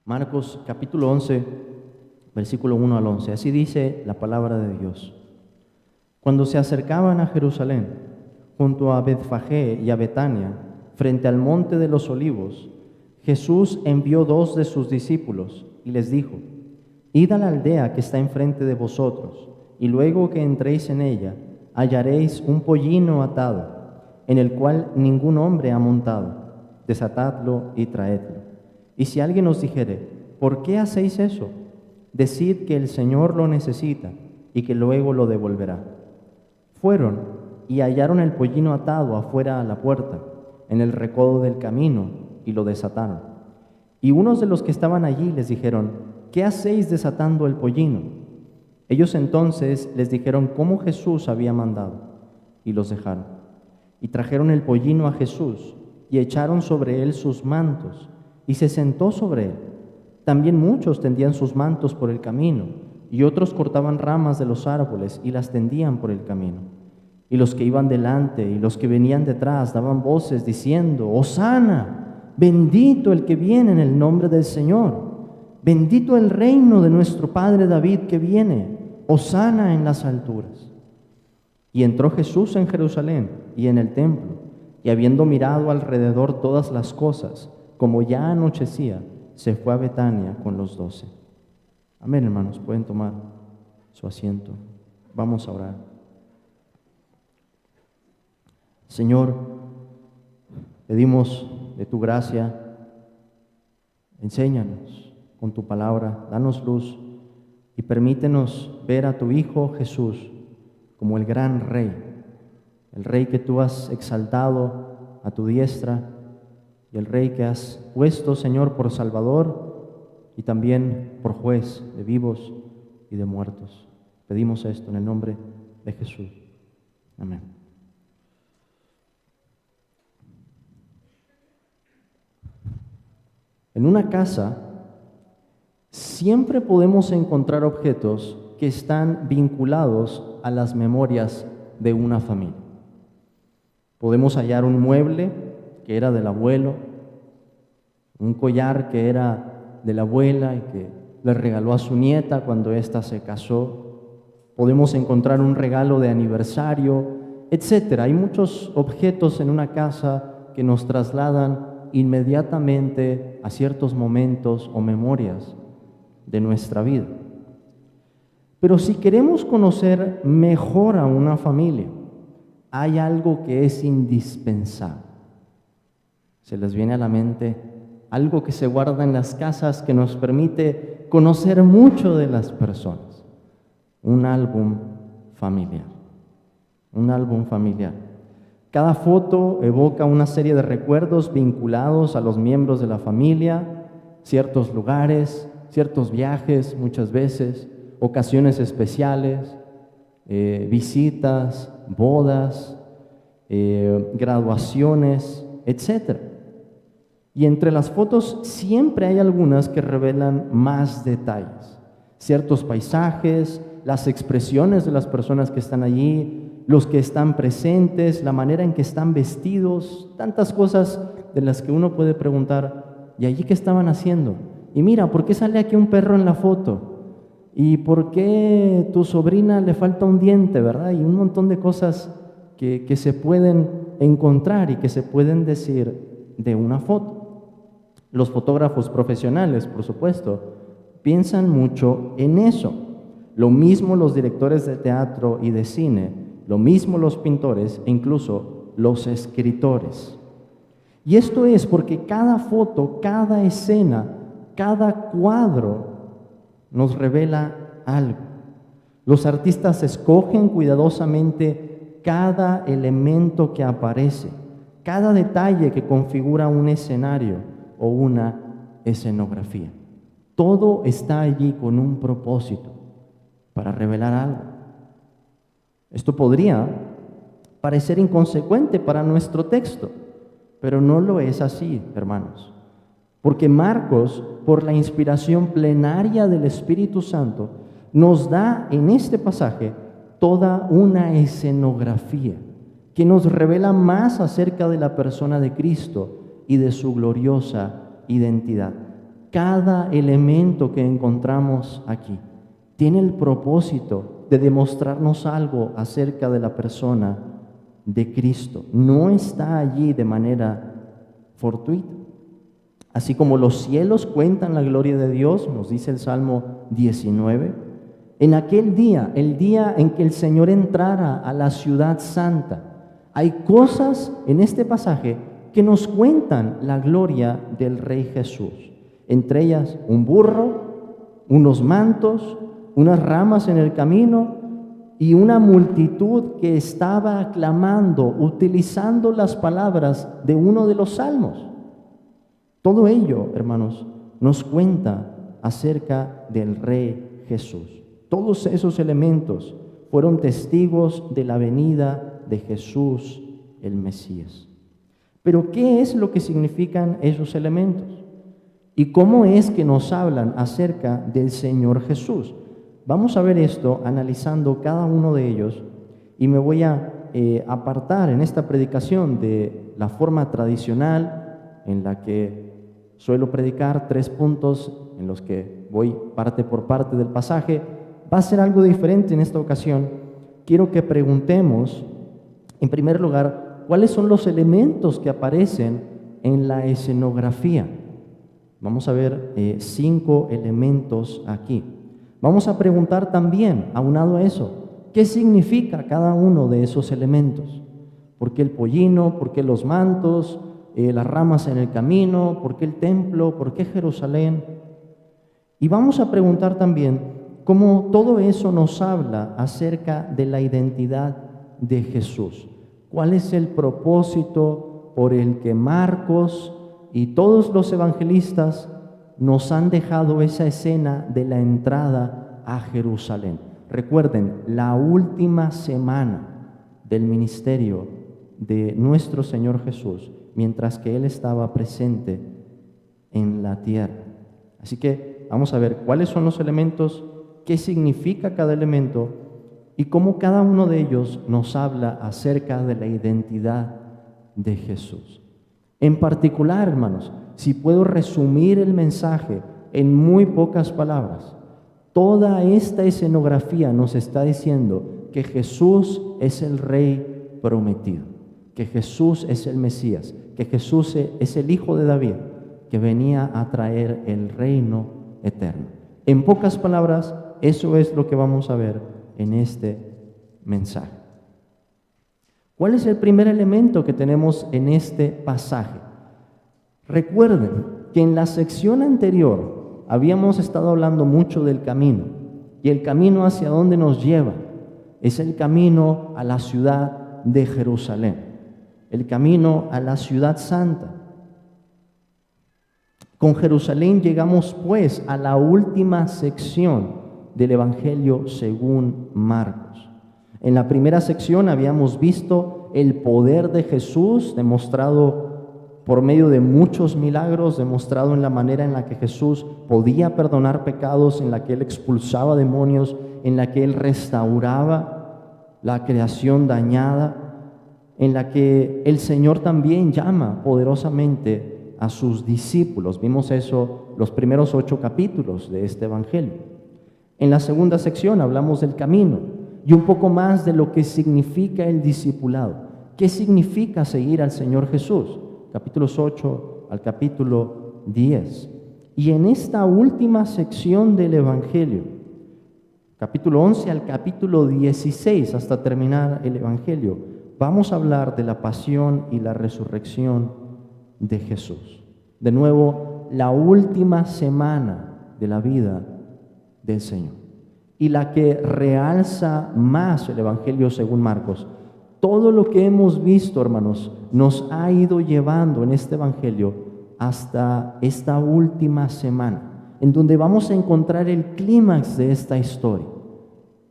Marcos capítulo 11, versículo 1 al 11. Así dice la palabra de Dios. Cuando se acercaban a Jerusalén, junto a Betfagé y a Betania, frente al monte de los olivos, Jesús envió 2 de sus discípulos y les dijo: Id a la aldea que está enfrente de vosotros, y luego que entréis en ella, hallaréis un pollino atado, en el cual ningún hombre ha montado. Desatadlo y traedlo. Y si alguien os dijere: ¿por qué hacéis eso?, decid que el Señor lo necesita y que luego lo devolverá. Fueron y hallaron el pollino atado afuera a la puerta, en el recodo del camino, y lo desataron. Y unos de los que estaban allí les dijeron: ¿qué hacéis desatando el pollino? Ellos entonces les dijeron cómo Jesús había mandado, y los dejaron. Y trajeron el pollino a Jesús, y echaron sobre él sus mantos, y se sentó sobre él. También muchos tendían sus mantos por el camino, y otros cortaban ramas de los árboles y las tendían por el camino. Y los que iban delante y los que venían detrás daban voces diciendo: Hosana, bendito el que viene en el nombre del Señor, bendito el reino de nuestro padre David que viene, Hosana en las alturas. Y entró Jesús en Jerusalén y en el templo, y habiendo mirado alrededor todas las cosas, como ya anochecía, se fue a Betania con los 12. Amén, hermanos, pueden tomar su asiento. Vamos a orar. Señor, pedimos de tu gracia, enséñanos con tu palabra, danos luz y permítenos ver a tu Hijo Jesús como el gran Rey, el Rey que tú has exaltado a tu diestra y el Rey que has puesto, Señor, por Salvador y también por juez de vivos y de muertos. Pedimos esto en el nombre de Jesús. Amén. En una casa siempre podemos encontrar objetos que están vinculados a las memorias de una familia. Podemos hallar un mueble que era del abuelo, un collar que era de la abuela y que le regaló a su nieta cuando ésta se casó. Podemos encontrar un regalo de aniversario, etc. Hay muchos objetos en una casa que nos trasladan inmediatamente a ciertos momentos o memorias de nuestra vida. Pero si queremos conocer mejor a una familia, hay algo que es indispensable. ¿Se les viene a la mente algo que se guarda en las casas que nos permite conocer mucho de las personas? Un álbum familiar. Un álbum familiar. Cada foto evoca una serie de recuerdos vinculados a los miembros de la familia, ciertos lugares, ciertos viajes muchas veces, ocasiones especiales, visitas, bodas, graduaciones, etc. Y entre las fotos siempre hay algunas que revelan más detalles, ciertos paisajes, las expresiones de las personas que están allí, los que están presentes, la manera en que están vestidos, tantas cosas de las que uno puede preguntar: ¿y allí qué estaban haciendo? Y mira, ¿por qué sale aquí un perro en la foto? ¿Y por qué tu sobrina le falta un diente, verdad? Y un montón de cosas que se pueden encontrar y que se pueden decir de una foto. Los fotógrafos profesionales, por supuesto, piensan mucho en eso. Lo mismo los directores de teatro y de cine, lo mismo los pintores e incluso los escritores. Y esto es porque cada foto, cada escena, cada cuadro nos revela algo. Los artistas escogen cuidadosamente cada elemento que aparece, cada detalle que configura un escenario o una escenografía. Todo está allí con un propósito, para revelar algo. Esto podría parecer inconsecuente para nuestro texto, pero no lo es así, hermanos. Porque Marcos, por la inspiración plenaria del Espíritu Santo, nos da en este pasaje toda una escenografía que nos revela más acerca de la persona de Cristo y de su gloriosa identidad. Cada elemento que encontramos aquí tiene el propósito de demostrarnos algo acerca de la persona de Cristo. No está allí de manera fortuita. Así como los cielos cuentan la gloria de Dios, nos dice el Salmo 19, en aquel día, el día en que el Señor entrara a la ciudad santa, hay cosas en este pasaje que nos cuentan la gloria del Rey Jesús. Entre ellas, un burro, unos mantos, unas ramas en el camino y una multitud que estaba aclamando, utilizando las palabras de uno de los salmos. Todo ello, hermanos, nos cuenta acerca del Rey Jesús. Todos esos elementos fueron testigos de la venida de Jesús, el Mesías. Pero, ¿qué es lo que significan esos elementos? ¿Y cómo es que nos hablan acerca del Señor Jesús? Vamos a ver esto analizando cada uno de ellos y me voy a apartar en esta predicación de la forma tradicional en la que suelo predicar 3 puntos en los que voy parte por parte del pasaje. Va a ser algo diferente en esta ocasión. Quiero que preguntemos, en primer lugar, ¿cuáles son los elementos que aparecen en la escenografía? Vamos a ver 5 elementos aquí. Vamos a preguntar también, aunado a eso, ¿qué significa cada uno de esos elementos? ¿Por qué el pollino? ¿Por qué los mantos? Las ramas en el camino, ¿por qué el templo? ¿Por qué Jerusalén? Y vamos a preguntar también cómo todo eso nos habla acerca de la identidad de Jesús. ¿Cuál es el propósito por el que Marcos y todos los evangelistas nos han dejado esa escena de la entrada a Jerusalén? Recuerden, la última semana del ministerio de nuestro Señor Jesús, mientras que Él estaba presente en la tierra. Así que vamos a ver cuáles son los elementos, qué significa cada elemento y cómo cada uno de ellos nos habla acerca de la identidad de Jesús. En particular, hermanos, si puedo resumir el mensaje en muy pocas palabras, toda esta escenografía nos está diciendo que Jesús es el Rey prometido, que Jesús es el Mesías, que Jesús es el Hijo de David, que venía a traer el reino eterno. En pocas palabras, eso es lo que vamos a ver en este mensaje. ¿Cuál es el primer elemento que tenemos en este pasaje? Recuerden que en la sección anterior habíamos estado hablando mucho del camino, y el camino hacia dónde nos lleva es el camino a la ciudad de Jerusalén, el camino a la ciudad santa. Con Jerusalén llegamos pues a la última sección del Evangelio según Marcos. En la primera sección habíamos visto el poder de Jesús demostrado por medio de muchos milagros, demostrado en la manera en la que Jesús podía perdonar pecados, en la que Él expulsaba demonios, en la que Él restauraba la creación dañada, en la que el Señor también llama poderosamente a sus discípulos. Vimos eso los primeros 8 capítulos de este Evangelio. En la segunda sección hablamos del camino y un poco más de lo que significa el discipulado. ¿Qué significa seguir al Señor Jesús? Capítulos 8 al capítulo 10. Y en esta última sección del Evangelio, capítulo 11 al capítulo 16, hasta terminar el Evangelio, vamos a hablar de la pasión y la resurrección de Jesús. De nuevo, la última semana de la vida del Señor, y la que realza más el Evangelio según Marcos. Todo lo que hemos visto, hermanos, nos ha ido llevando en este Evangelio hasta esta última semana, en donde vamos a encontrar el clímax de esta historia.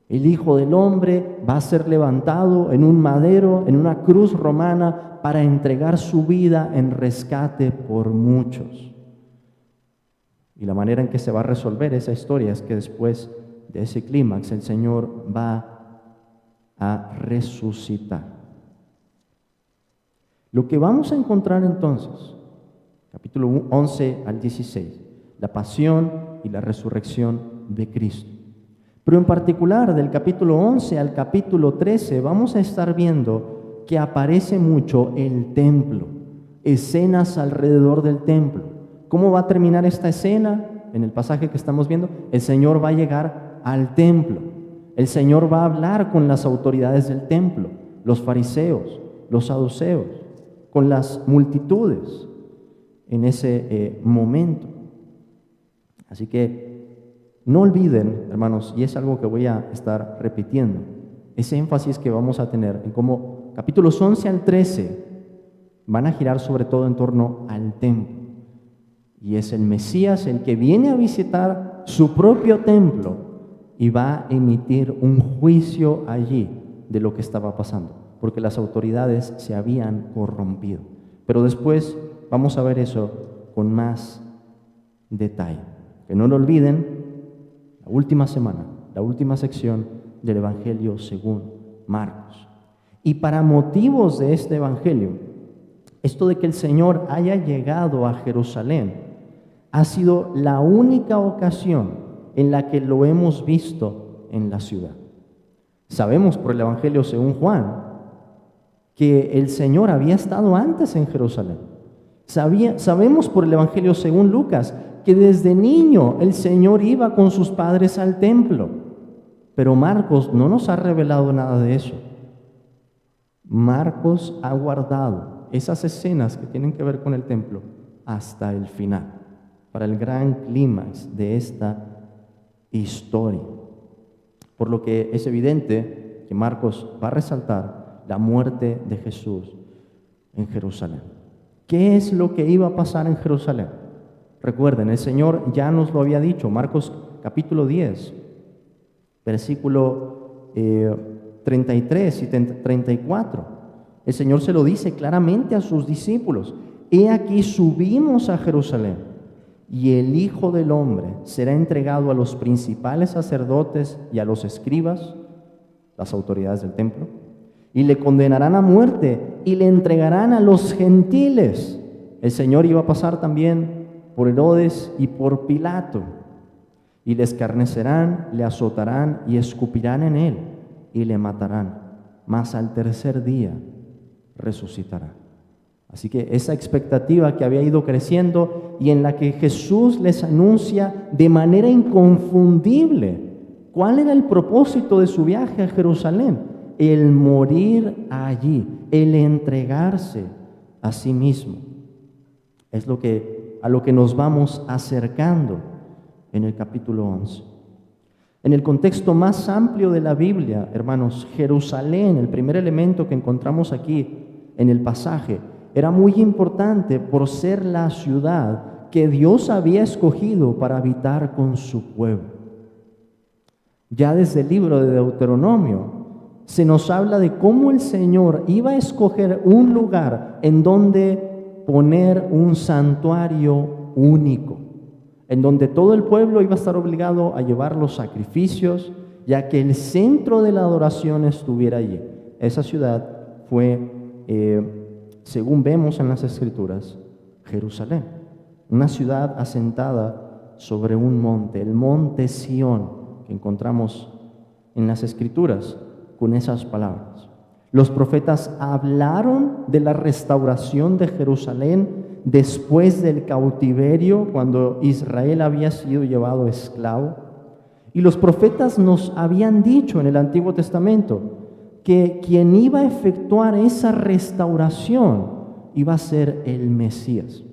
El Hijo del Hombre va a ser levantado en un madero, en una cruz romana, para entregar su vida en rescate por muchos. Y la manera en que se va a resolver esa historia es que después de ese clímax el Señor va a resucitar. Lo que vamos a encontrar entonces, capítulo 11 al 16, la pasión y la resurrección de Cristo. Pero en particular, del capítulo 11 al capítulo 13, vamos a estar viendo que aparece mucho el templo, escenas alrededor del templo. ¿Cómo va a terminar esta escena? En el pasaje que estamos viendo, el Señor va a llegar al templo. El Señor va a hablar con las autoridades del templo, los fariseos, los saduceos, con las multitudes en ese momento. Así que no olviden, hermanos, y es algo que voy a estar repitiendo, ese énfasis que vamos a tener en cómo capítulos 11 al 13 van a girar sobre todo en torno al templo. Y es el Mesías el que viene a visitar su propio templo y va a emitir un juicio allí de lo que estaba pasando, porque las autoridades se habían corrompido. Pero después vamos a ver eso con más detalle. Que no lo olviden, la última semana, la última sección del Evangelio según Marcos. Y para motivos de este Evangelio, esto de que el Señor haya llegado a Jerusalén ha sido la única ocasión en la que lo hemos visto en la ciudad. Sabemos por el Evangelio según Juan que el Señor había estado antes en Jerusalén. Sabemos por el Evangelio según Lucas que desde niño el Señor iba con sus padres al templo, pero Marcos no nos ha revelado nada de eso. Marcos ha guardado esas escenas que tienen que ver con el templo hasta el final, para el gran clímax de esta historia. Por lo que es evidente que Marcos va a resaltar la muerte de Jesús en Jerusalén. ¿Qué es lo que iba a pasar en Jerusalén? Recuerden, el Señor ya nos lo había dicho, Marcos capítulo 10, versículo 33 y 34. El Señor se lo dice claramente a sus discípulos: he aquí subimos a Jerusalén, y el Hijo del Hombre será entregado a los principales sacerdotes y a los escribas, las autoridades del templo, y le condenarán a muerte y le entregarán a los gentiles. El Señor iba a pasar también por Herodes y por Pilato, y le escarnecerán, le azotarán y escupirán en él y le matarán, mas al tercer día resucitará. Así que esa expectativa que había ido creciendo y en la que Jesús les anuncia de manera inconfundible cuál era el propósito de su viaje a Jerusalén: el morir allí, el entregarse a sí mismo. Es a lo que nos vamos acercando en el capítulo 11. En el contexto más amplio de la Biblia, hermanos, Jerusalén, el primer elemento que encontramos aquí en el pasaje, era muy importante por ser la ciudad que Dios había escogido para habitar con su pueblo. Ya desde el libro de Deuteronomio se nos habla de cómo el Señor iba a escoger un lugar en donde poner un santuario único, en donde todo el pueblo iba a estar obligado a llevar los sacrificios, ya que el centro de la adoración estuviera allí. Esa ciudad fue, según vemos en las Escrituras, Jerusalén, una ciudad asentada sobre un monte, el monte Sión, que encontramos en las Escrituras con esas palabras. Los profetas hablaron de la restauración de Jerusalén después del cautiverio, cuando Israel había sido llevado esclavo. Y los profetas nos habían dicho en el Antiguo Testamento que quien iba a efectuar esa restauración iba a ser el Mesías.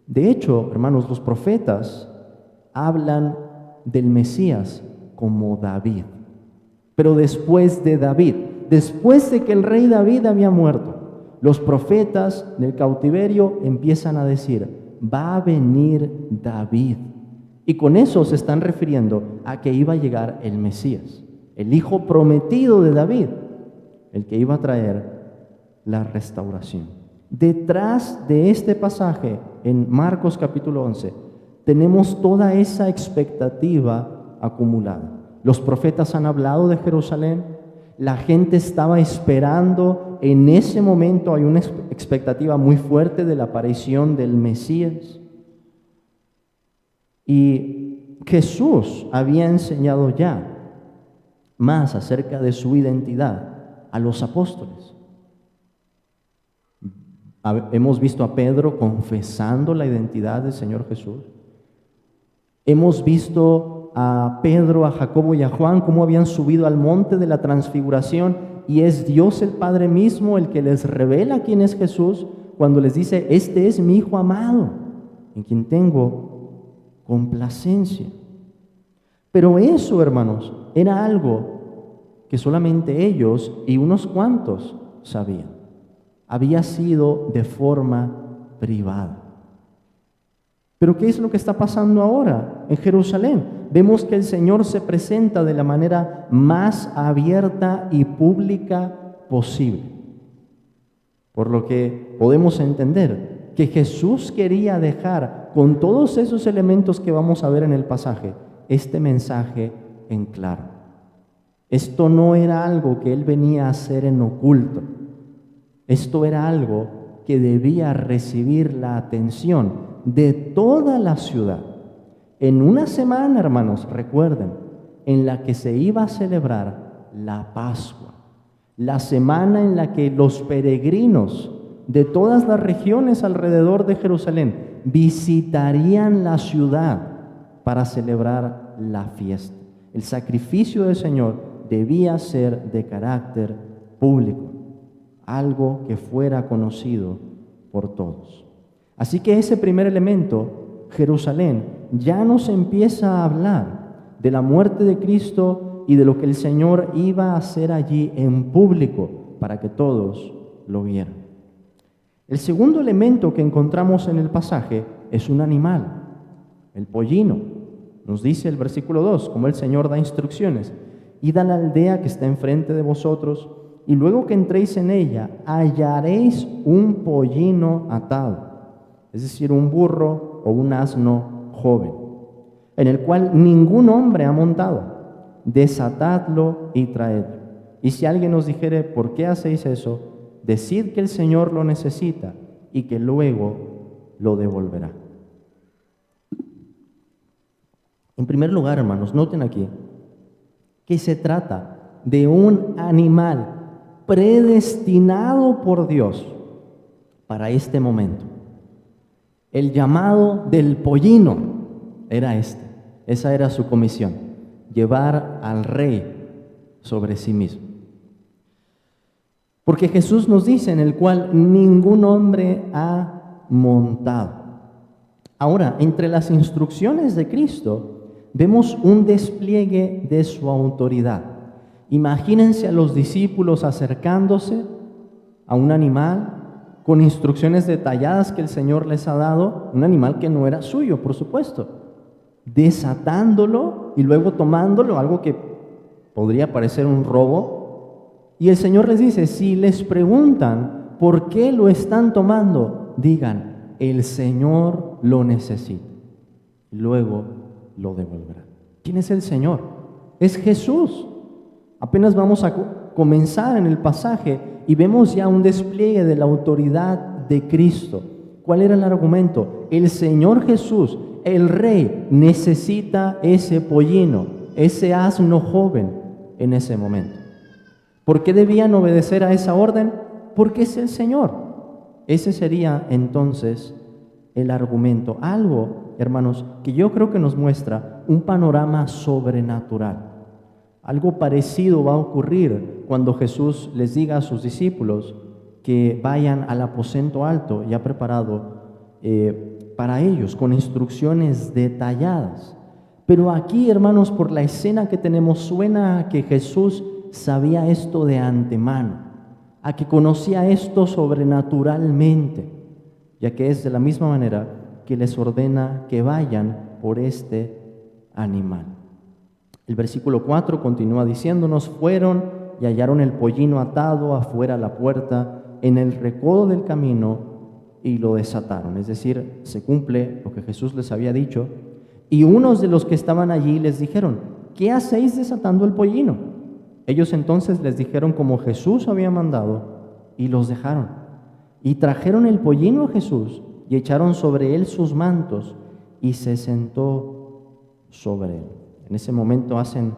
De hecho, hermanos, los profetas hablan del Mesías como David. Pero después de David, después de que el rey David había muerto, los profetas del cautiverio empiezan a decir: va a venir David. Y con eso se están refiriendo a que iba a llegar el Mesías, el hijo prometido de David, el que iba a traer la restauración. Detrás de este pasaje, en Marcos capítulo 11, tenemos toda esa expectativa acumulada. Los profetas han hablado de Jerusalén, la gente estaba esperando, en ese momento hay una expectativa muy fuerte de la aparición del Mesías. Y Jesús había enseñado ya más acerca de su identidad a los apóstoles. Hemos visto a Pedro confesando la identidad del Señor Jesús. Hemos visto a Pedro, a Jacobo y a Juan cómo habían subido al monte de la transfiguración, y es Dios el Padre mismo el que les revela quién es Jesús cuando les dice: este es mi Hijo amado, en quien tengo complacencia. Pero eso, hermanos, era algo que solamente ellos y unos cuantos sabían. Había sido de forma privada. Pero ¿qué es lo que está pasando ahora en Jerusalén? Vemos que el Señor se presenta de la manera más abierta y pública posible. Por lo que podemos entender que Jesús quería dejar, con todos esos elementos que vamos a ver en el pasaje, este mensaje en claro. Esto no era algo que Él venía a hacer en oculto. Esto era algo que debía recibir la atención de toda la ciudad. En una semana, hermanos, recuerden, en la que se iba a celebrar la Pascua, la semana en la que los peregrinos de todas las regiones alrededor de Jerusalén visitarían la ciudad para celebrar la fiesta. El sacrificio del Señor debía ser de carácter público, algo que fuera conocido por todos. Así que ese primer elemento, Jerusalén, ya nos empieza a hablar de la muerte de Cristo y de lo que el Señor iba a hacer allí en público para que todos lo vieran. El segundo elemento que encontramos en el pasaje es un animal, el pollino. Nos dice el versículo 2, como el Señor da instrucciones: id a la aldea que está enfrente de vosotros, y luego que entréis en ella, hallaréis un pollino atado, es decir, un burro o un asno joven, en el cual ningún hombre ha montado. Desatadlo y traedlo. Y si alguien os dijere: ¿por qué hacéis eso?, decid que el Señor lo necesita y que luego lo devolverá. En primer lugar, hermanos, noten aquí que se trata de un animal predestinado por Dios para este momento. El llamado del pollino era esa era su comisión: llevar al rey sobre sí mismo. Porque Jesús nos dice: en el cual ningún hombre ha montado. Ahora, entre las instrucciones de Cristo vemos un despliegue de su autoridad. Imagínense a los discípulos acercándose a un animal con instrucciones detalladas que el Señor les ha dado, un animal que no era suyo, por supuesto, desatándolo y luego tomándolo, algo que podría parecer un robo. Y el Señor les dice: si les preguntan por qué lo están tomando, digan: el Señor lo necesita. Luego lo devolverá. ¿Quién es el Señor? Es Jesús. Apenas vamos a comenzar en el pasaje y vemos ya un despliegue de la autoridad de Cristo. ¿Cuál era el argumento? El Señor Jesús, el Rey, necesita ese pollino, ese asno joven en ese momento. ¿Por qué debían obedecer a esa orden? Porque es el Señor. Ese sería entonces el argumento. Algo, hermanos, que yo creo que nos muestra un panorama sobrenatural. Algo parecido va a ocurrir cuando Jesús les diga a sus discípulos que vayan al aposento alto ya preparado para ellos, con instrucciones detalladas. Pero aquí, hermanos, por la escena que tenemos, suena a que Jesús sabía esto de antemano, a que conocía esto sobrenaturalmente, ya que es de la misma manera que les ordena que vayan por este animal. El versículo 4 continúa diciéndonos: fueron y hallaron el pollino atado afuera a la puerta, en el recodo del camino, y lo desataron. Es decir, se cumple lo que Jesús les había dicho. Y unos de los que estaban allí les dijeron: ¿qué hacéis desatando el pollino? Ellos entonces les dijeron como Jesús había mandado, y los dejaron. Y trajeron el pollino a Jesús, y echaron sobre él sus mantos, y se sentó sobre él. En ese momento hacen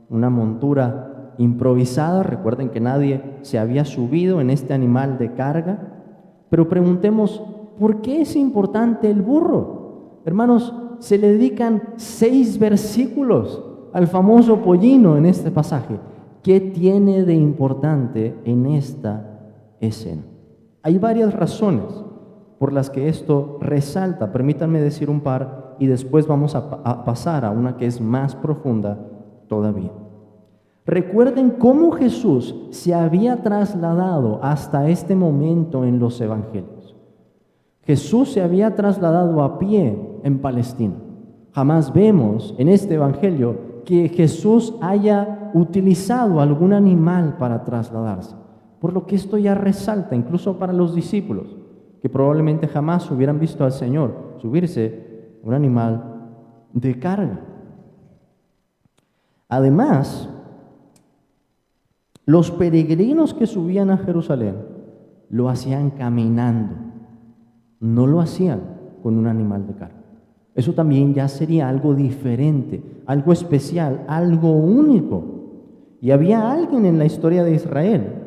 una montura improvisada. Recuerden que nadie se había subido en este animal de carga. Pero preguntemos, ¿por qué es importante el burro? Hermanos, se le dedican 6 versículos al famoso pollino en este pasaje. ¿Qué tiene de importante en esta escena? Hay varias razones por las que esto resalta. Permítanme decir un par y después vamos a pasar a una que es más profunda todavía. Recuerden cómo Jesús se había trasladado hasta este momento en los evangelios. Jesús se había trasladado a pie en Palestina. Jamás vemos en este evangelio que Jesús haya utilizado algún animal para trasladarse. Por lo que esto ya resalta, incluso para los discípulos, que probablemente jamás hubieran visto al Señor subirse un animal de carga. Además, los peregrinos que subían a Jerusalén lo hacían caminando, no lo hacían con un animal de carga. Eso también ya sería algo diferente, algo especial, algo único. Y había alguien en la historia de Israel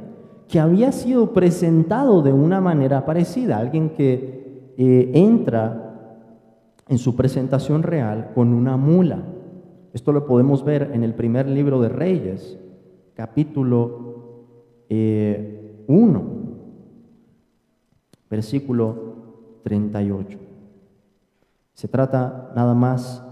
que había sido presentado de una manera parecida, alguien que entra en su presentación real con una mula. Esto lo podemos ver en el primer libro de Reyes, capítulo 1, versículo 38. Se trata nada más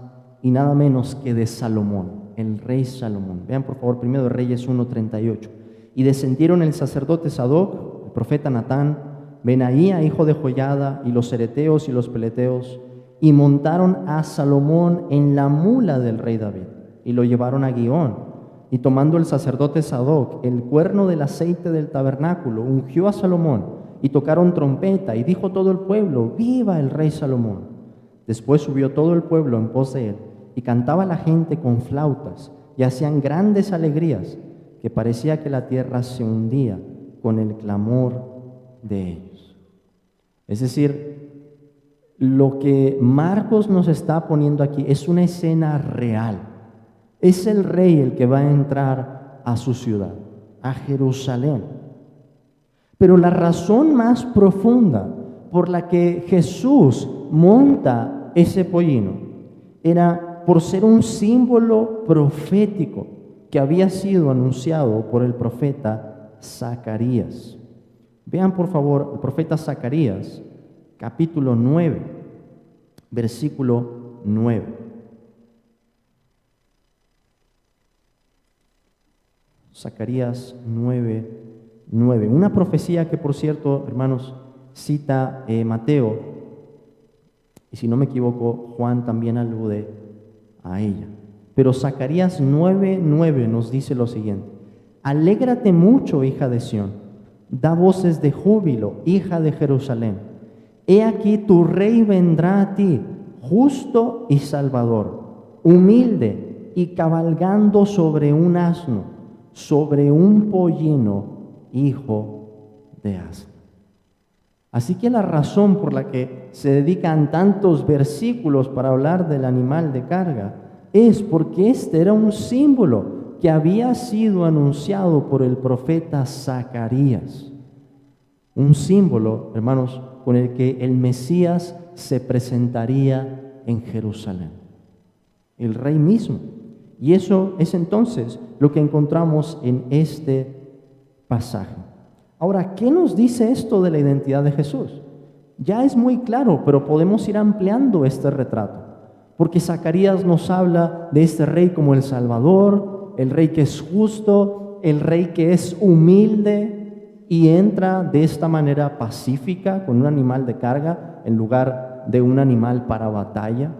y nada menos que de Salomón, el rey Salomón. Vean por favor primero de Reyes 1:38. Y descendieron el sacerdote Sadoc, el profeta Natán, Benaía, hijo de Joiada, y los cereteos y los peleteos, y montaron a Salomón en la mula del rey David, y lo llevaron a Gihón. Y tomando el sacerdote Sadoc el cuerno del aceite del tabernáculo, ungió a Salomón, y tocaron trompeta, y dijo todo el pueblo: ¡Viva el rey Salomón! Después subió todo el pueblo en pos de él, y cantaba la gente con flautas, y hacían grandes alegrías, que parecía que la tierra se hundía con el clamor de ellos. Es decir, lo que Marcos nos está poniendo aquí es una escena real. Es el rey el que va a entrar a su ciudad, a Jerusalén. Pero la razón más profunda por la que Jesús monta ese pollino era por ser un símbolo profético que había sido anunciado por el profeta Zacarías. Vean por favor el profeta Zacarías, capítulo 9, versículo 9. Zacarías 9:9. Una profecía que, por cierto, hermanos, cita Mateo, y si no me equivoco, Juan también alude a ella. Pero Zacarías 9:9 nos dice lo siguiente: Alégrate mucho, hija de Sión, da voces de júbilo, hija de Jerusalén. He aquí tu rey vendrá a ti, justo y salvador, humilde y cabalgando sobre un asno, sobre un pollino, hijo de asno. Así que la razón por la que se dedican tantos versículos para hablar del animal de carga es porque este era un símbolo que había sido anunciado por el profeta Zacarías. Un símbolo, hermanos, con el que el Mesías se presentaría en Jerusalén, el rey mismo. Y eso es entonces lo que encontramos en este pasaje. Ahora, ¿qué nos dice esto de la identidad de Jesús? Ya es muy claro, pero podemos ir ampliando este retrato, porque Zacarías nos habla de este rey como el Salvador, el rey que es justo, el rey que es humilde y entra de esta manera pacífica con un animal de carga en lugar de un animal para batalla.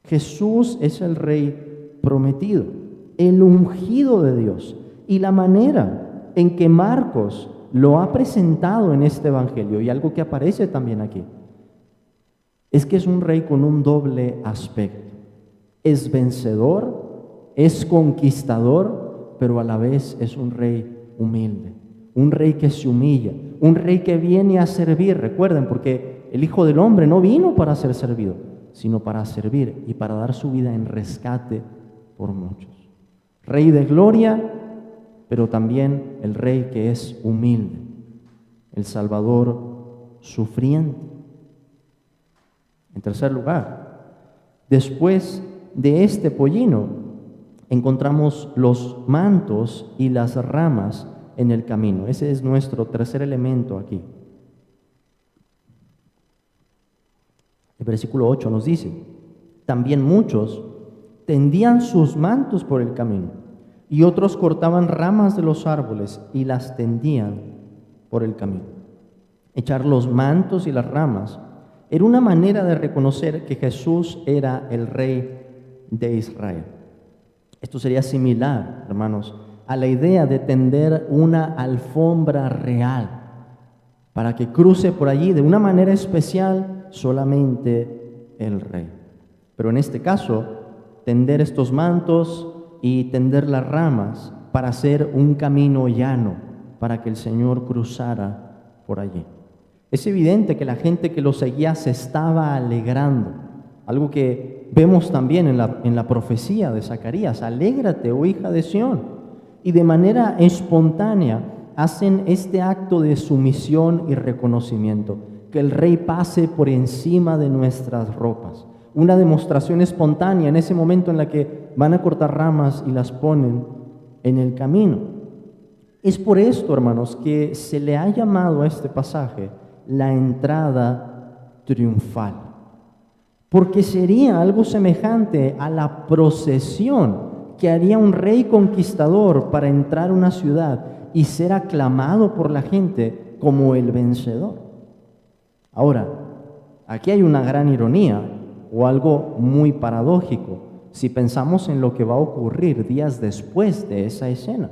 Jesús es el rey prometido, el ungido de Dios, y la manera en que Marcos lo ha presentado en este evangelio, y algo que aparece también aquí, es que es un rey con un doble aspecto. Es vencedor, es conquistador, pero a la vez es un rey humilde, un rey que se humilla, un rey que viene a servir. Recuerden, porque el Hijo del Hombre no vino para ser servido, sino para servir y para dar su vida en rescate por muchos. Rey de gloria, pero también el Rey que es humilde, el Salvador sufriente. En tercer lugar, después de este pollino, encontramos los mantos y las ramas en el camino. Ese es nuestro tercer elemento aquí. El versículo 8 nos dice: también muchos tendían sus mantos por el camino, y otros cortaban ramas de los árboles y las tendían por el camino. Echar los mantos y las ramas era una manera de reconocer que Jesús era el Rey de Israel. Esto sería similar, hermanos, a la idea de tender una alfombra real para que cruce por allí de una manera especial solamente el Rey. Pero en este caso, tender estos mantos y tender las ramas para hacer un camino llano, para que el Señor cruzara por allí. Es evidente que la gente que lo seguía se estaba alegrando, algo que vemos también en la profecía de Zacarías: alégrate, oh hija de Sión. Y de manera espontánea hacen este acto de sumisión y reconocimiento, que el Rey pase por encima de nuestras ropas. Una demostración espontánea en ese momento en la que van a cortar ramas y las ponen en el camino. Es por esto, hermanos, que se le ha llamado a este pasaje la entrada triunfal, porque sería algo semejante a la procesión que haría un rey conquistador para entrar a una ciudad y ser aclamado por la gente como el vencedor. Ahora, aquí hay una gran ironía o algo muy paradójico si pensamos en lo que va a ocurrir días después de esa escena,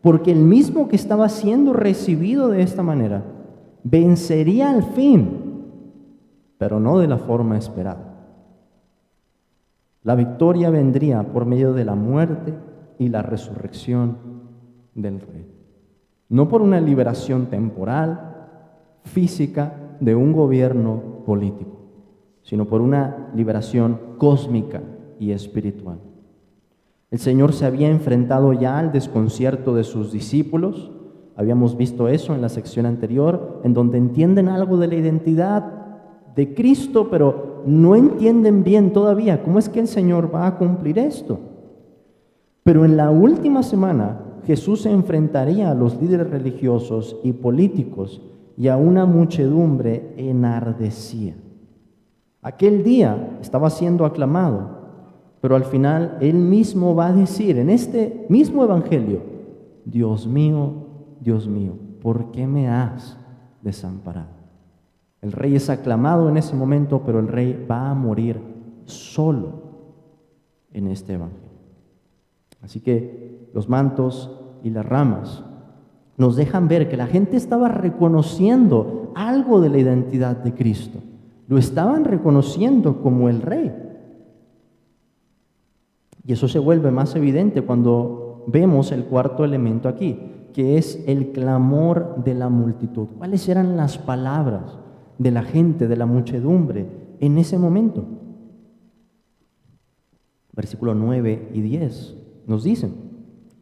porque el mismo que estaba siendo recibido de esta manera vencería al fin, pero no de la forma esperada. La victoria vendría por medio de la muerte y la resurrección del Rey. No por una liberación temporal, física, de un gobierno político, sino por una liberación cósmica y espiritual. El Señor se había enfrentado ya al desconcierto de sus discípulos. Habíamos visto eso en la sección anterior, en donde entienden algo de la identidad de Cristo, pero no entienden bien todavía cómo es que el Señor va a cumplir esto. Pero en la última semana, Jesús se enfrentaría a los líderes religiosos y políticos y a una muchedumbre enardecida. Aquel día estaba siendo aclamado, pero al final Él mismo va a decir en este mismo evangelio: Dios mío, ¿por qué me has desamparado? El Rey es aclamado en ese momento, pero el Rey va a morir solo en este evangelio. Así que los mantos y las ramas nos dejan ver que la gente estaba reconociendo algo de la identidad de Cristo. Lo estaban reconociendo como el Rey. Y eso se vuelve más evidente cuando vemos el cuarto elemento aquí, que es el clamor de la multitud. ¿Cuáles eran las palabras de la gente, de la muchedumbre en ese momento? Versículos 9 y 10 nos dicen: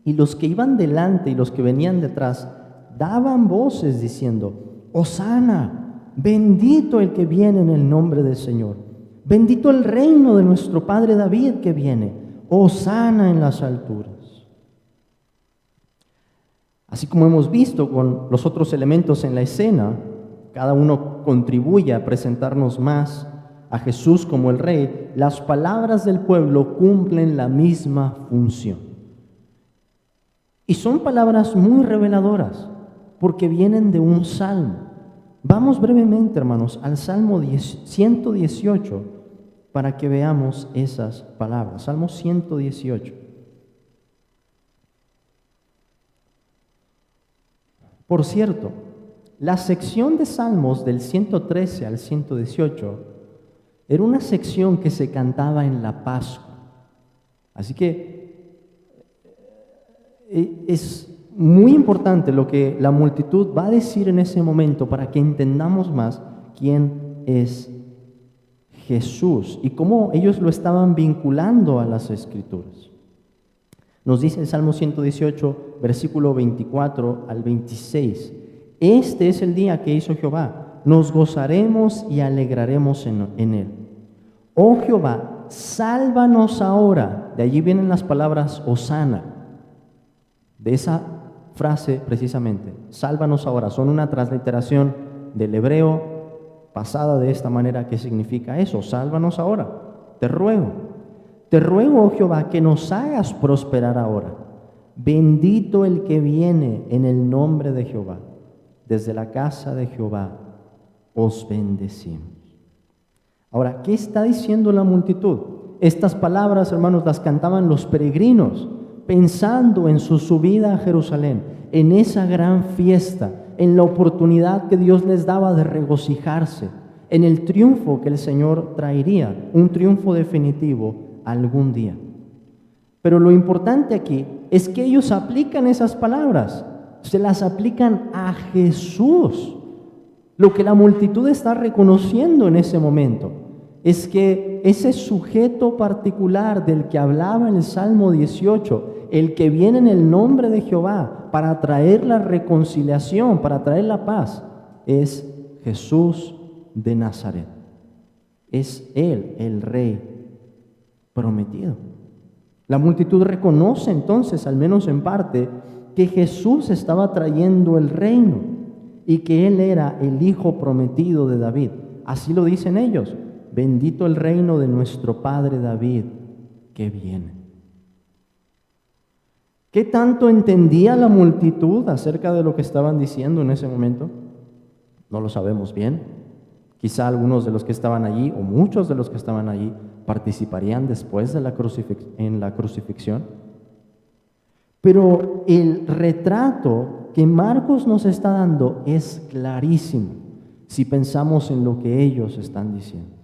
y los que iban delante y los que venían detrás daban voces diciendo: Hosana, bendito el que viene en el nombre del Señor, bendito el reino de nuestro padre David que viene, hosana en las alturas. Así como hemos visto con los otros elementos en la escena, cada uno contribuye a presentarnos más a Jesús como el Rey. Las palabras del pueblo cumplen la misma función. Y son palabras muy reveladoras, porque vienen de un salmo. Vamos brevemente, hermanos, al Salmo 118 para que veamos esas palabras. Salmo 118. Por cierto, la sección de salmos del 113 al 118 era una sección que se cantaba en la Pascua. Así que es muy importante lo que la multitud va a decir en ese momento para que entendamos más quién es Jesús y cómo ellos lo estaban vinculando a las Escrituras. Nos dice el Salmo 118, versículo 24 al 26. Este es el día que hizo Jehová. Nos gozaremos y alegraremos en él. Oh Jehová, sálvanos ahora. De allí vienen las palabras Hosana. De esa frase precisamente, sálvanos ahora. Son una transliteración del hebreo pasada de esta manera. ¿Qué significa eso? Sálvanos ahora. Te ruego, oh Jehová, que nos hagas prosperar ahora. Bendito el que viene en el nombre de Jehová. Desde la casa de Jehová os bendecimos. Ahora, ¿qué está diciendo la multitud? Estas palabras, hermanos, las cantaban los peregrinos, pensando en su subida a Jerusalén, en esa gran fiesta, en la oportunidad que Dios les daba de regocijarse, en el triunfo que el Señor traería, un triunfo definitivo algún día. Pero lo importante aquí es que ellos aplican esas palabras, se las aplican a Jesús. Lo que la multitud está reconociendo en ese momento es que ese sujeto particular del que hablaba en el Salmo 18, el que viene en el nombre de Jehová para traer la reconciliación, para traer la paz, es Jesús de Nazaret. Es Él, el Rey prometido. La multitud reconoce entonces, al menos en parte, que Jesús estaba trayendo el reino y que Él era el Hijo prometido de David. Así lo dicen ellos: bendito el reino de nuestro Padre David que viene. ¿Qué tanto entendía la multitud acerca de lo que estaban diciendo en ese momento? No lo sabemos bien. Quizá algunos de los que estaban allí, o muchos de los que estaban allí, participarían después de en la crucifixión. Pero el retrato que Marcos nos está dando es clarísimo si pensamos en lo que ellos están diciendo.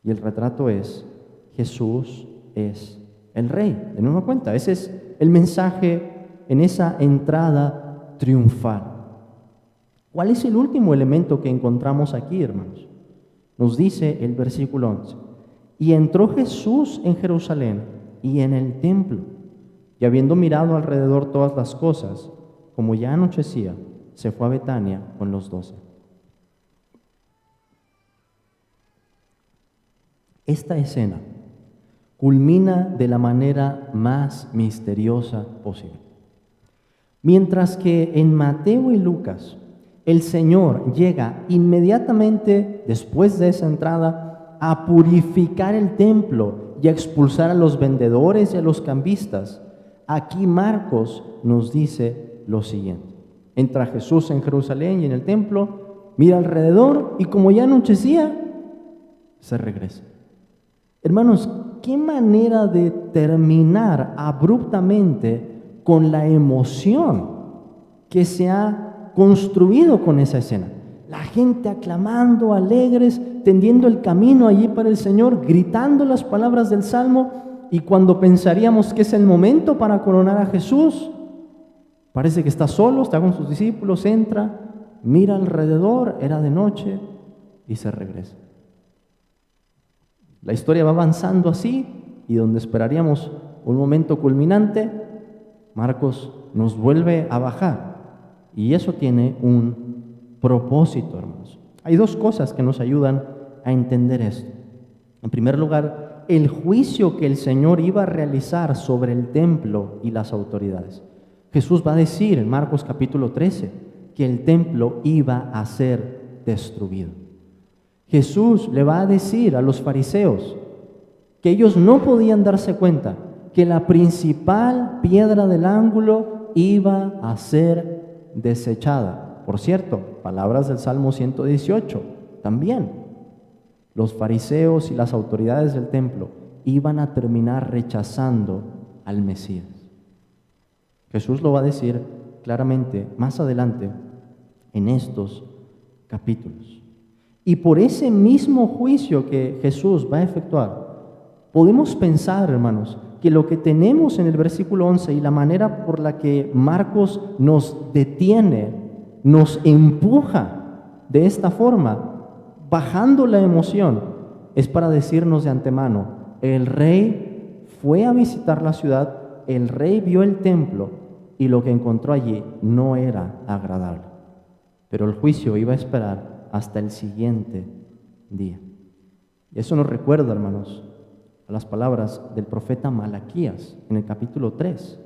Y el retrato es: Jesús es el Rey. De nueva cuenta, ese es el mensaje en esa entrada triunfal. ¿Cuál es el último elemento que encontramos aquí, hermanos? Nos dice el versículo 11: y entró Jesús en Jerusalén y en el templo, y habiendo mirado alrededor todas las cosas, como ya anochecía, se fue a Betania con los 12. Esta escena culmina de la manera más misteriosa posible. Mientras que en Mateo y Lucas el Señor llega inmediatamente después de esa entrada a purificar el templo y a expulsar a los vendedores y a los cambistas, aquí Marcos nos dice lo siguiente: entra Jesús en Jerusalén y en el templo, mira alrededor y como ya anochecía, se regresa. Hermanos, qué manera de terminar abruptamente con la emoción que se ha construido con esa escena. La gente aclamando, alegres, tendiendo el camino allí para el Señor, gritando las palabras del Salmo, y cuando pensaríamos que es el momento para coronar a Jesús, parece que está solo, está con sus discípulos, entra, mira alrededor, era de noche y se regresa. La historia va avanzando así, y donde esperaríamos un momento culminante, Marcos nos vuelve a bajar, y eso tiene un propósito, hermanos. Hay dos cosas que nos ayudan a entender esto. En primer lugar, el juicio que el Señor iba a realizar sobre el templo y las autoridades. Jesús va a decir en Marcos capítulo 13 que el templo iba a ser destruido. Jesús le va a decir a los fariseos que ellos no podían darse cuenta que la principal piedra del ángulo iba a ser desechada. Por cierto, palabras del Salmo 118 también. Los fariseos y las autoridades del templo iban a terminar rechazando al Mesías. Jesús lo va a decir claramente más adelante en estos capítulos. Y por ese mismo juicio que Jesús va a efectuar, podemos pensar, hermanos, que lo que tenemos en el versículo 11 y la manera por la que Marcos nos detiene, nos empuja de esta forma, bajando la emoción, es para decirnos de antemano, el rey fue a visitar la ciudad, el rey vio el templo y lo que encontró allí no era agradable. Pero el juicio iba a esperar hasta el siguiente día. Y eso nos recuerda, hermanos, a las palabras del profeta Malaquías en el capítulo 3.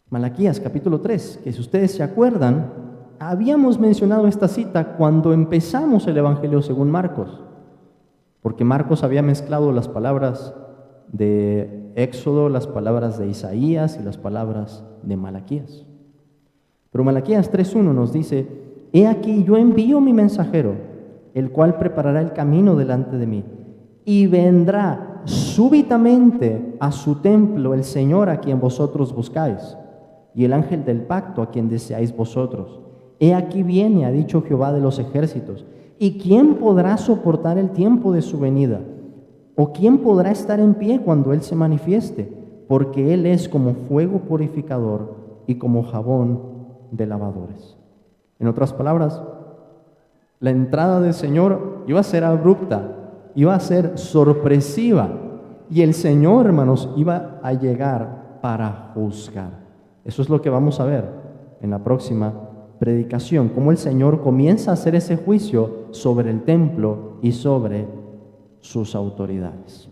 Malaquías capítulo 3, que si ustedes se acuerdan, habíamos mencionado esta cita cuando empezamos el Evangelio según Marcos, porque Marcos había mezclado las palabras de Éxodo, las palabras de Isaías y las palabras de Malaquías. Pero Malaquías 3:1 nos dice, he aquí yo envío mi mensajero, el cual preparará el camino delante de mí, y vendrá súbitamente a su templo el Señor a quien vosotros buscáis, y el ángel del pacto a quien deseáis vosotros. He aquí viene, ha dicho Jehová de los ejércitos, ¿y quién podrá soportar el tiempo de su venida? ¿O quién podrá estar en pie cuando Él se manifieste? Porque Él es como fuego purificador y como jabón de lavadores. En otras palabras, la entrada del Señor iba a ser abrupta, iba a ser sorpresiva, y el Señor, hermanos, iba a llegar para juzgar. Eso es lo que vamos a ver en la próxima predicación, cómo el Señor comienza a hacer ese juicio sobre el templo y sobre sus autoridades.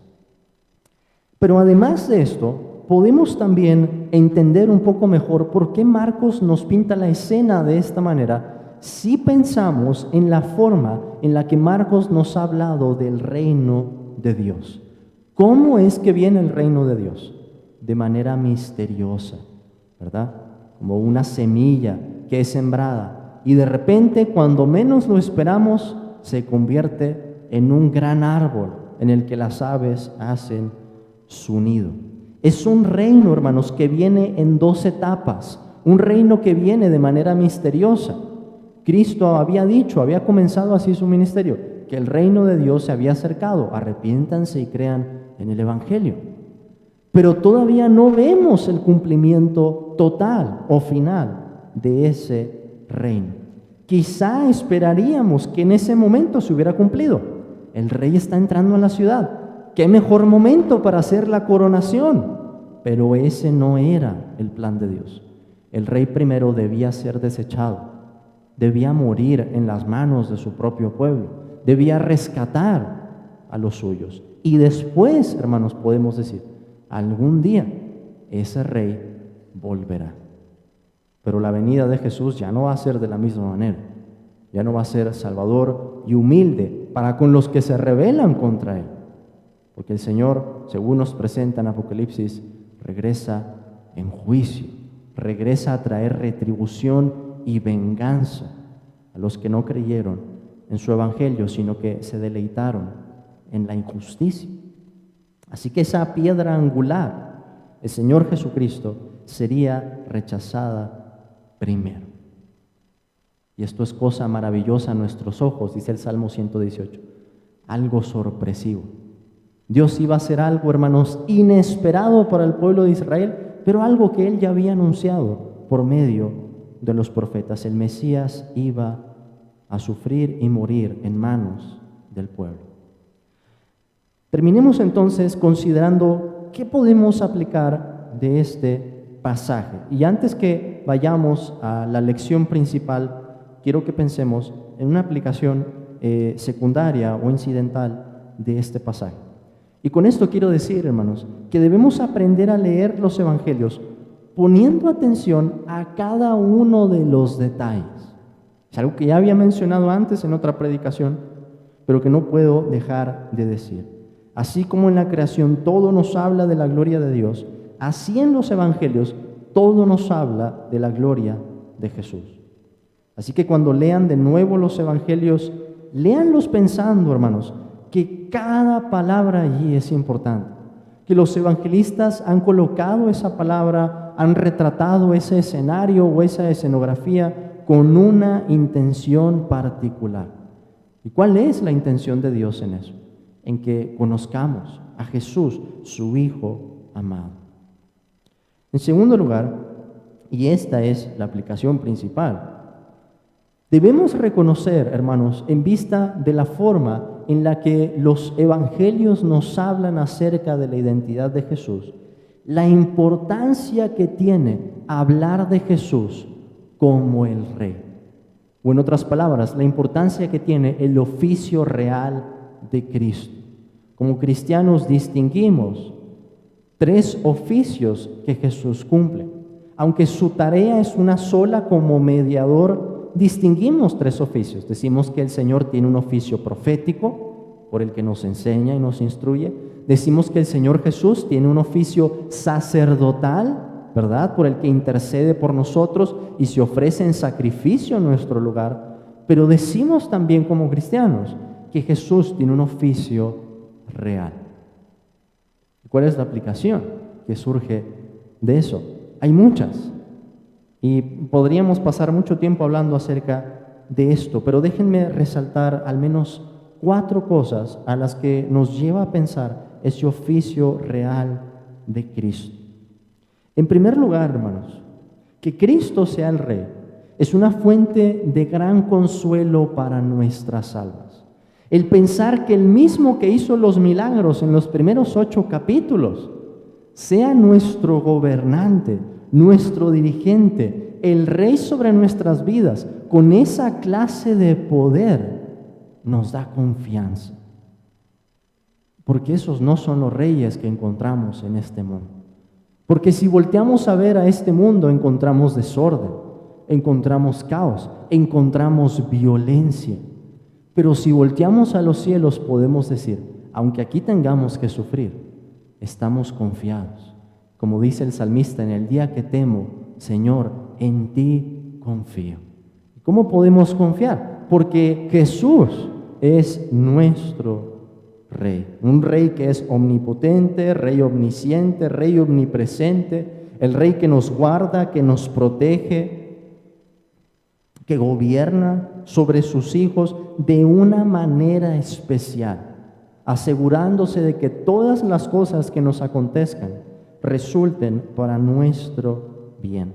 Pero además de esto, podemos también entender un poco mejor por qué Marcos nos pinta la escena de esta manera si pensamos en la forma en la que Marcos nos ha hablado del reino de Dios. ¿Cómo es que viene el reino de Dios? De manera misteriosa, ¿verdad? Como una semilla que es sembrada y de repente, cuando menos lo esperamos, se convierte en un gran árbol en el que las aves hacen su nido. Es un reino, hermanos, que viene en 2 etapas, un reino que viene de manera misteriosa. Cristo había dicho, había comenzado así su ministerio, que el reino de Dios se había acercado, arrepiéntanse y crean en el Evangelio. Pero todavía no vemos el cumplimiento total o final de ese reino. Quizá esperaríamos que en ese momento se hubiera cumplido. El rey está entrando a la ciudad. ¿Qué mejor momento para hacer la coronación? Pero ese no era el plan de Dios. El rey primero debía ser desechado, debía morir en las manos de su propio pueblo, debía rescatar a los suyos. Y después, hermanos, podemos decir, algún día ese rey volverá. Pero la venida de Jesús ya no va a ser de la misma manera. Ya no va a ser salvador y humilde para con los que se rebelan contra Él. Porque el Señor, según nos presenta en Apocalipsis, regresa en juicio, regresa a traer retribución y venganza a los que no creyeron en su evangelio, sino que se deleitaron en la injusticia. Así que esa piedra angular, el Señor Jesucristo, sería rechazada primero. Y esto es cosa maravillosa a nuestros ojos, dice el Salmo 118, algo sorpresivo. Dios iba a hacer algo, hermanos, inesperado para el pueblo de Israel, pero algo que Él ya había anunciado por medio de los profetas. El Mesías iba a sufrir y morir en manos del pueblo. Terminemos entonces considerando qué podemos aplicar de este pasaje. Y antes que vayamos a la lección principal, quiero que pensemos en una aplicación secundaria o incidental de este pasaje. Y con esto quiero decir, hermanos, que debemos aprender a leer los evangelios poniendo atención a cada uno de los detalles. Es algo que ya había mencionado antes en otra predicación, pero que no puedo dejar de decir. Así como en la creación todo nos habla de la gloria de Dios, así en los evangelios todo nos habla de la gloria de Jesús. Así que cuando lean de nuevo los evangelios, léanlos pensando, hermanos, que cada palabra allí es importante, que los evangelistas han colocado esa palabra, han retratado ese escenario o esa escenografía con una intención particular. ¿Y cuál es la intención de Dios en eso? En que conozcamos a Jesús, su Hijo amado. En segundo lugar, y esta es la aplicación principal, debemos reconocer, hermanos, en vista de la forma en la que los evangelios nos hablan acerca de la identidad de Jesús, la importancia que tiene hablar de Jesús como el Rey. O en otras palabras, la importancia que tiene el oficio real de Cristo. Como cristianos distinguimos 3 oficios que Jesús cumple. Aunque su tarea es una sola como mediador, distinguimos 3 oficios. Decimos que el Señor tiene un oficio profético, por el que nos enseña y nos instruye. Decimos que el Señor Jesús tiene un oficio sacerdotal, ¿verdad?, por el que intercede por nosotros y se ofrece en sacrificio en nuestro lugar. Pero decimos también como cristianos que Jesús tiene un oficio real. ¿Cuál es la aplicación que surge de eso? Hay muchas, y podríamos pasar mucho tiempo hablando acerca de esto, pero déjenme resaltar al menos 4 cosas a las que nos lleva a pensar ese oficio real de Cristo. En primer lugar, hermanos, que Cristo sea el Rey es una fuente de gran consuelo para nuestras almas. El pensar que el mismo que hizo los milagros en los primeros 8 capítulos sea nuestro gobernante, nuestro dirigente, el Rey sobre nuestras vidas, con esa clase de poder, nos da confianza. Porque esos no son los reyes que encontramos en este mundo. Porque si volteamos a ver a este mundo, encontramos desorden, encontramos caos, encontramos violencia. Pero si volteamos a los cielos, podemos decir, aunque aquí tengamos que sufrir, estamos confiados. Como dice el salmista, en el día que temo, Señor, en ti confío. ¿Cómo podemos confiar? Porque Jesús es nuestro Rey. Un Rey que es omnipotente, Rey omnisciente, Rey omnipresente, el Rey que nos guarda, que nos protege, que gobierna sobre sus hijos de una manera especial, asegurándose de que todas las cosas que nos acontezcan resulten para nuestro bien.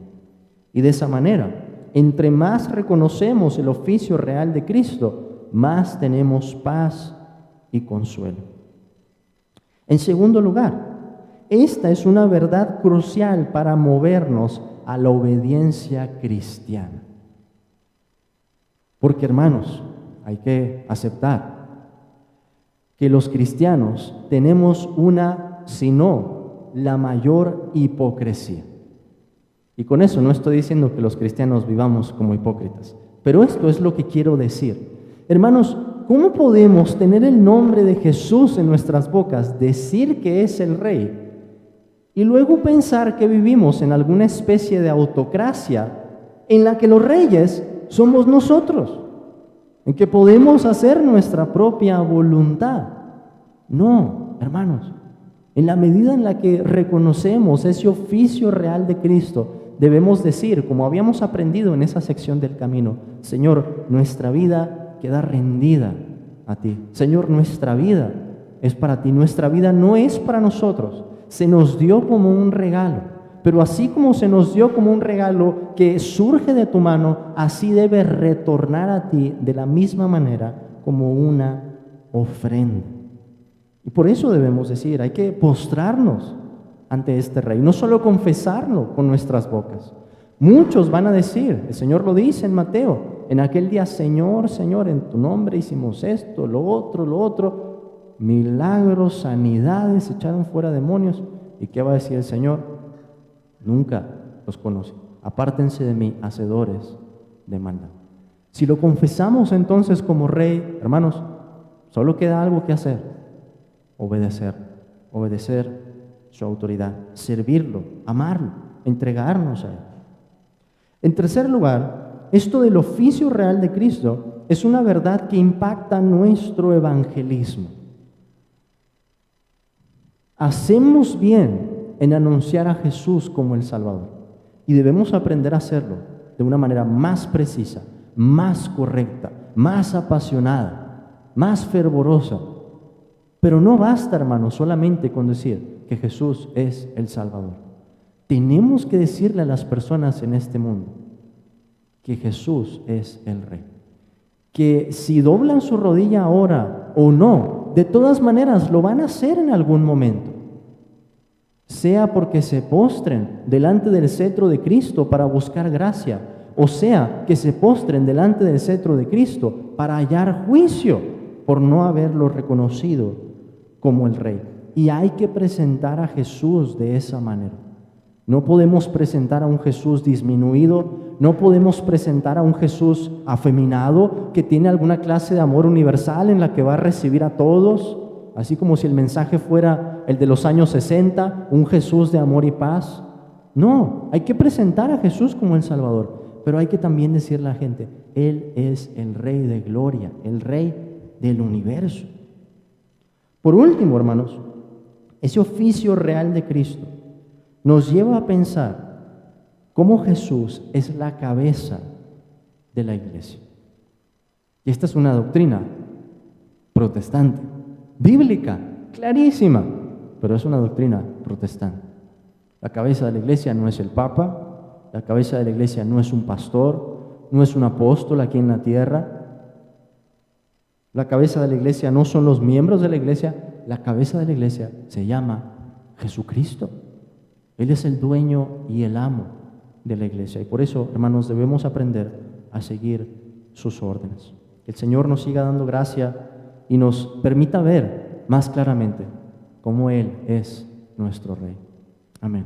Y de esa manera, entre más reconocemos el oficio real de Cristo, más tenemos paz y consuelo. En segundo lugar, esta es una verdad crucial para movernos a la obediencia cristiana. Porque, hermanos, hay que aceptar que los cristianos tenemos una, si no, la mayor hipocresía. Y con eso no estoy diciendo que los cristianos vivamos como hipócritas, pero esto es lo que quiero decir. Hermanos, ¿cómo podemos tener el nombre de Jesús en nuestras bocas, decir que es el Rey, y luego pensar que vivimos en alguna especie de autocracia en la que los reyes somos nosotros, en que podemos hacer nuestra propia voluntad? No, hermanos, en la medida en la que reconocemos ese oficio real de Cristo, debemos decir, como habíamos aprendido en esa sección del camino, Señor, nuestra vida queda rendida a ti. Señor, nuestra vida es para ti. Nuestra vida no es para nosotros. Se nos dio como un regalo. Pero así como se nos dio como un regalo que surge de tu mano, así debe retornar a ti de la misma manera como una ofrenda. Y por eso debemos decir, hay que postrarnos ante este Rey, no solo confesarlo con nuestras bocas. Muchos van a decir, el Señor lo dice en Mateo, en aquel día, Señor, Señor, en tu nombre hicimos esto, lo otro, milagros, sanidades, echaron fuera demonios. ¿Y qué va a decir el Señor? Nunca los conocí. Apártense de mí, hacedores de maldad. Si lo confesamos entonces como Rey, hermanos, solo queda algo que hacer: obedecer su autoridad, servirlo, amarlo, entregarnos a Él. En tercer lugar, esto del oficio real de Cristo es una verdad que impacta nuestro evangelismo. Hacemos bien en anunciar a Jesús como el Salvador, y debemos aprender a hacerlo de una manera más precisa, más correcta, más apasionada, más fervorosa. Pero no basta, hermanos, solamente con decir que Jesús es el Salvador. Tenemos que decirle a las personas en este mundo que Jesús es el Rey. Que si doblan su rodilla ahora o no, de todas maneras lo van a hacer en algún momento. Sea porque se postren delante del cetro de Cristo para buscar gracia, o sea que se postren delante del cetro de Cristo para hallar juicio por no haberlo reconocido como el Rey. Y hay que presentar a Jesús de esa manera. No podemos presentar a un Jesús disminuido, no podemos presentar a un Jesús afeminado que tiene alguna clase de amor universal en la que va a recibir a todos, así como si el mensaje fuera el de los años 60, un Jesús de amor y paz. No, hay que presentar a Jesús como el Salvador, pero hay que también decirle a la gente, Él es el Rey de gloria, el Rey del universo. Por último, hermanos, ese oficio real de Cristo nos lleva a pensar cómo Jesús es la cabeza de la iglesia. Y esta es una doctrina protestante, bíblica, clarísima, pero es una doctrina protestante. La cabeza de la iglesia no es el Papa, la cabeza de la iglesia no es un pastor, no es un apóstol aquí en la tierra. La cabeza de la iglesia no son los miembros de la iglesia, la cabeza de la iglesia se llama Jesucristo. Él es el dueño y el amo de la iglesia. Y por eso, hermanos, debemos aprender a seguir sus órdenes. Que el Señor nos siga dando gracia y nos permita ver más claramente cómo Él es nuestro Rey. Amén.